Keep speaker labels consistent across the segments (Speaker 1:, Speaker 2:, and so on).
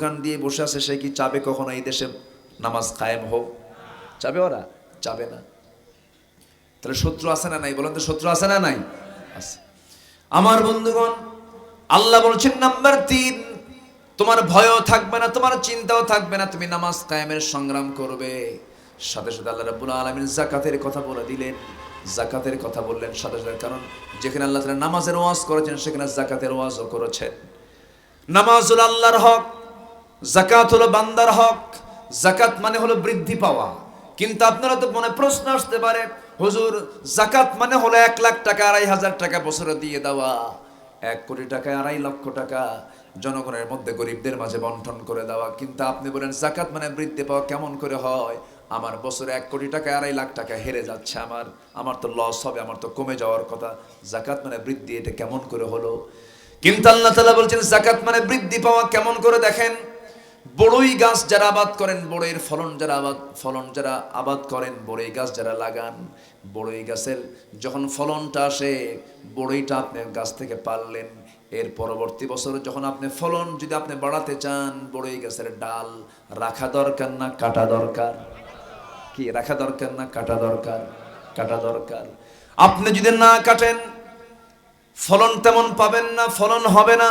Speaker 1: দোকান দিয়ে বসে আছে, সে কি চাবে কখনো এই দেশে নামাজ কায়েম হোক? চাবে ওরা? চাবে না। তাহলে শত্রু আছে না নাই? বলেন তো, শত্রু আছে না নাই? আছে। আমার বন্ধুগণ, আল্লাহ বলছেন নাম্বার 3, তোমার ভয়ও থাকবে না, তোমার চিন্তাও থাকবে না, তুমি নামাজ কায়েমের সংগ্রাম করবে। সাথে সাথে আল্লাহ রাব্বুল আলামিন যাকাতের কথা বলে দিলেন। যাকাতের কথা বললেন সাথে সাথে, কারণ যেখানে আল্লাহ তাআলা নামাজের ওয়াজ করেছেন সেখানে যাকাতের ওয়াজও করেছেন। নামাজ হলো আল্লাহর হক, যাকাত হলো বান্দার হক। যাকাত মানে হলো বৃদ্ধি পাওয়া। কিন্তু আপনারা তো মনে প্রশ্ন আসতে পারে, হুজুর যাকাত মানে হলো 1 লাখ টাকা, 2,500 টাকা বছরে দিয়ে দেওয়া, 1 কোটি টাকা, 2.5 লক্ষ টাকা জনগণের মধ্যে গরিবদের মাঝে বন্টন করে দেওয়া। কিন্তু আপনি বলেন যাকাত মানে বৃদ্ধি পাওয়া, কেমন করে হয়? আমার বছরে 1 কোটি টাকা, 2.5 লাখ টাকা হেরে যাচ্ছে, আমার তো লস হবে, আমার তো কমে যাওয়ার কথা। যাকাত মানে বৃদ্ধি, এটা কেমন করে হলো? কিন্তু আল্লাহ তাআলা বলছেন যাকাত মানে বৃদ্ধি পাওয়া। কেমন করে দেখেন, বড়ই গাছ যারা আবাদ করেন, বড়ইয়ের ফলন যারা আবাদ করেন, বড়ই গাছ যারা লাগান, বড়ই গাছের যখন ফলনটা আসে, বড়ইটা আপনি গাছ থেকে পারলেন, এর পরবর্তী বছর যখন আপনি ফলন যদি আপনি বাড়াতে চান, বড়ই গাছের ডাল রাখা দরকার না কাটা দরকার? কি রাখা দরকার না কাটা দরকার? কাটা দরকার। আপনি যদি না কাটেন, ফলন তেমন পাবেন না, ফলন হবে না।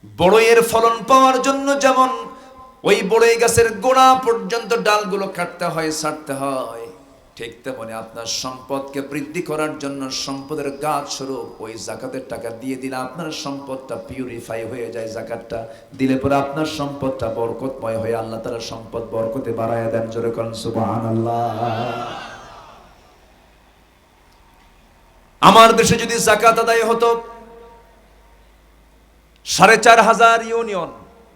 Speaker 1: বড়ইয়ের ফলন পাওয়ার জন্য যেমন ওই বড়ই গাছের গোড়া পর্যন্ত ডালগুলো কাটতে হয়, ছাড়তে হয়, ঠিক তেমনি আপনার সম্পদকে বৃদ্ধি করার জন্য সম্পদের গাছ স্বরূপ ওই যাকাতের টাকা দিয়ে দিলে আপনার সম্পদটা পিউরিফাই হয়ে যায়। যাকাতটা দিলে পরে আপনার সম্পদটা বরকতময় হয়ে আল্লাহ তাআলা সম্পদ বরকতে বাড়ায় দেন। জোরে কোন সুবহানাল্লাহ। আমার দেশে যদি যাকাত আদায় হতো 4,500 ইউনিয়ন,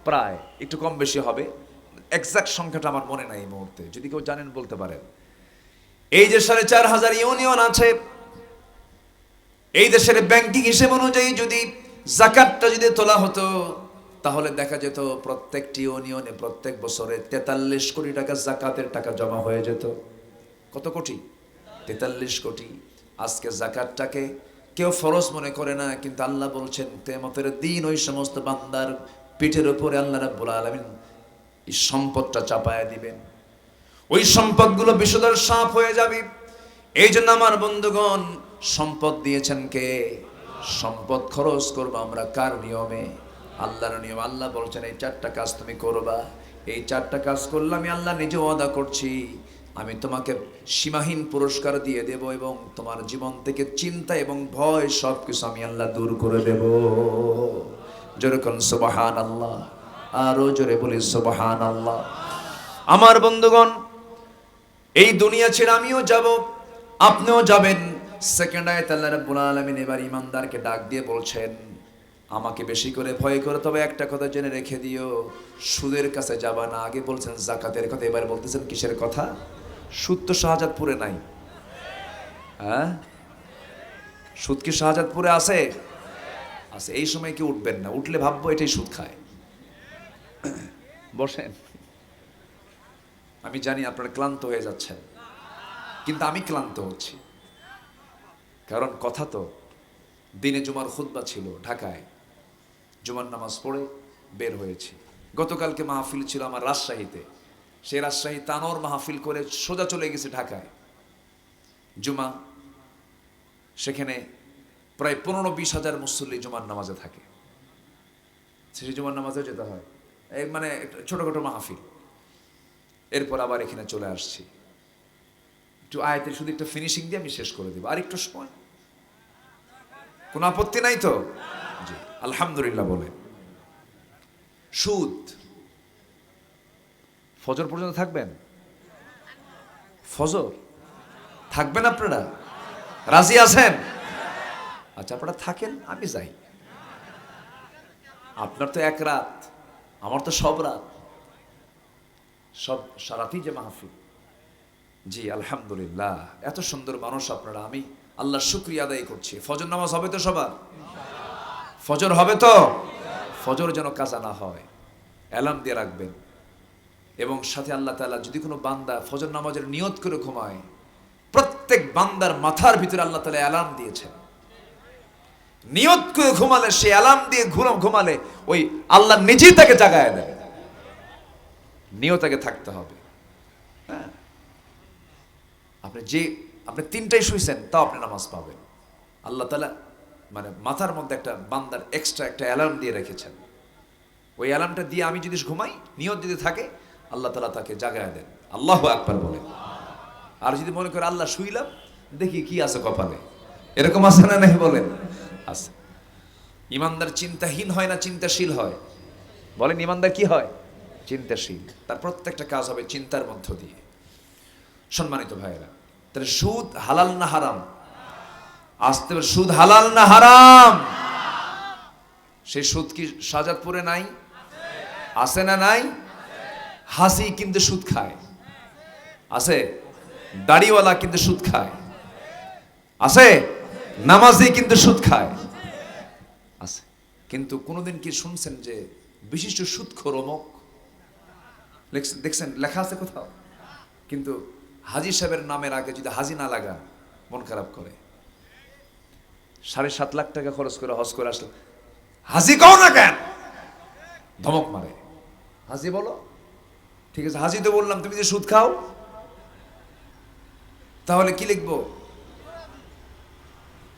Speaker 1: প্রায় একটু কম বেশি হবে, এক্সাক্ট সংখ্যাটা আমার মনে নাই এই মুহূর্তে, যদি কেউ জানেন বলতে পারেন। এই যে 4,500 ইউনিয়ন আছে, এই দেশের ব্যাংকিং হিসেব অনুযায়ী যদি যাকাতটা যদি তোলা হতো, তাহলে দেখা যেত প্রত্যেকটি ইউনিয়নে প্রত্যেক বছরে 43 কোটি টাকা যাকাতের টাকা জমা হয়ে যেত। কত কোটি? 43 কোটি। আজকে যাকাতটাকে কেউ ফরজ মনে করে না, কিন্তু আল্লাহ বলছেন কিয়ামতের দিন ওই সমস্ত বান্দার পিঠের উপরে আল্লাহ রাব্বুল আলামিন এই সম্পদটা চাপায়া দিবেন। ওই সম্পদগুলো বিষধর সাপ হয়ে যাবে। এই জন্য আমার বন্ধুগণ, সম্পদ দিয়েছেন কে? সম্পদ খরচ করবো আমরা কার নিয়মে? আল্লাহর নিয়ম। আল্লাহ বলছেন এই 4টা কাজ তুমি করবা, এই 4টা কাজ করলে আমি আল্লাহ নিজে ওয়াদা করছি, আমি তোমাকে সীমাহীন পুরস্কার দিয়ে দেব, এবং তোমার জীবন থেকে চিন্তা এবং ভয় সবকিছু আমি আল্লাহ দূর করে দেব। জোরে কোন সুবহানাল্লাহ। আরো জোরে বলি সুবহানাল্লাহ। আমার বন্ধুগণ, এই দুনিয়া ছেড়ে আমিও যাব, আপনিও যাবেন। সেকেন্ড আয়াতে আল্লাহ রাব্বুল আলামিন এবার ইমানদারকে ডাক দিয়ে বলছেন, আমাকে বেশি করে ভয় করে, তবে একটা কথা জেনে রেখে দিও, সুদের কাছে যাবা না। আগে বলছেন যাকাতের কথা, এবার বলতেছেন কিসের কথা? সুদ তো শাহজাদপুরে নাই। হ্যাঁ, সুদ কি শাহজাদপুরে আছে? আছে। এই সময় কি উঠবেন না? উঠলে ভাববো এটাই সুদ খায়। বসেন। আমি জানি আপনারা ক্লান্ত হয়ে যাচ্ছেন, কিন্তু আমি ক্লান্ত হচ্ছি। কারণ কথা তো, দিনে জুমার খুতবা ছিল ঢাকায়, জুমার নামাজ পড়ে বের হয়েছি। গতকালকে মাহফিল ছিল আমার রাজশাহীতে, সেই রাজশাহী তানোর মাহফিল করে সোজা চলে গেছে ঢাকায় জুমা। সেখানে প্রায় 15-20 হাজার মুসল্লি জুমার নামাজে থাকে। সেই জুমার নামাজে যেতে হয়, এই মানে ছোটখাটো মাহফিল। এরপর আবার এখানে চলে আসছি। একটু আয়াতের শুধু একটা ফিনিশিং দিয়ে আমি শেষ করে দেব, আর একটু সময়। কোনো আপত্তি নাই তো? জি, আলহামদুলিল্লাহ বলে। সুদ ফজর পর্যন্ত থাকবেন? ফজর থাকবেন আপনারা? রাজি আছেন? আচ্ছা, আপনারা থাকেন, আমি যাই। আপনার তো 1 রাত, আমার তো সব রাত, সব সারাতেই যে মাহফিল। জি আলহামদুলিল্লাহ, এত সুন্দর মানুষ আপনারা, আমি আল্লাহর শুকরিয়া আদায় করছি। ফজর নামাজ হবে তো সবার? ফজর হবে তো? ফজর যেন কাজা না হয়, অ্যালার্ম দিয়ে রাখবেন। এবং সাথে আল্লাহ তাআলা যদি কোনো বান্দা ফজর নামাজের নিয়ত করে ঘুমায়, প্রত্যেক বান্দার মাথার ভিতরে আল্লাহ তাআলা অ্যালার্ম দিয়েছেন। নিয়ত করে ঘুমালে, সে অ্যালার্ম দিয়ে ঘুমালে ওই আল্লাহ নিজেই তাকে জাগায় দেয়। নিয়তকে থাকতে হবে। হ্যাঁ, আপনি 3টায় শুয়েছেন, তাও আপনি নামাজ পাবেন। আল্লাহ তাআলা মানে মাথার মধ্যে একটা বান্দার এক্সট্রা একটা অ্যালার্ম দিয়ে রেখেছেন। ওই অ্যালার্মটা দিয়ে আমি যদি ঘুমাই, নিয়ত যদি থাকে, আল্লাহ তাআলা তাকে জাগায় দেন। আল্লাহু আকবার বলেন। আর যদি মনে করে আল্লাহ শুইলাম, দেখি কি আছে কপালে, এরকম আছে না নাই বলেন? আছে। ইমানদার চিন্তাহীন হয় না চিন্তাশীল হয়? বলেন, ইমানদার কি হয়? চিন্তাশীল। তার প্রত্যেকটা কাজ হবে চিন্তার মধ্য দিয়ে। সম্মানিত ভাইয়েরা, তাহলে সুদ হালাল না হারাম? আসতে হবে, সুদ হালাল না হারাম? সেই সুদ কি শাহজাদপুরে নাই? আছে না নাই? হাসি কিন্তু সুদ খায়, আছে। দাড়িওয়ালা কিন্তু সুদ খায়, আছে। নামাজি কিন্তু সুদ খায়, আছে। কিন্তু কোনোদিন কি শুনছেন যে বিশিষ্ট সুদখোর অমুক? দেখছেন লেখা আছে কোথাও? কিন্তু হাজি সাহেবের নামের আগে যদি হাজি না লাগা, মন খারাপ করে। 7.5 লাখ টাকা খরচ করে হজ করে আসলো, হাজি কও না কেন? ধমক মারে। হাজি বলো, ঠিক আছে হাজি তো বললাম, তুমি যে সুদ খাও, তাহলে কি লিখবো?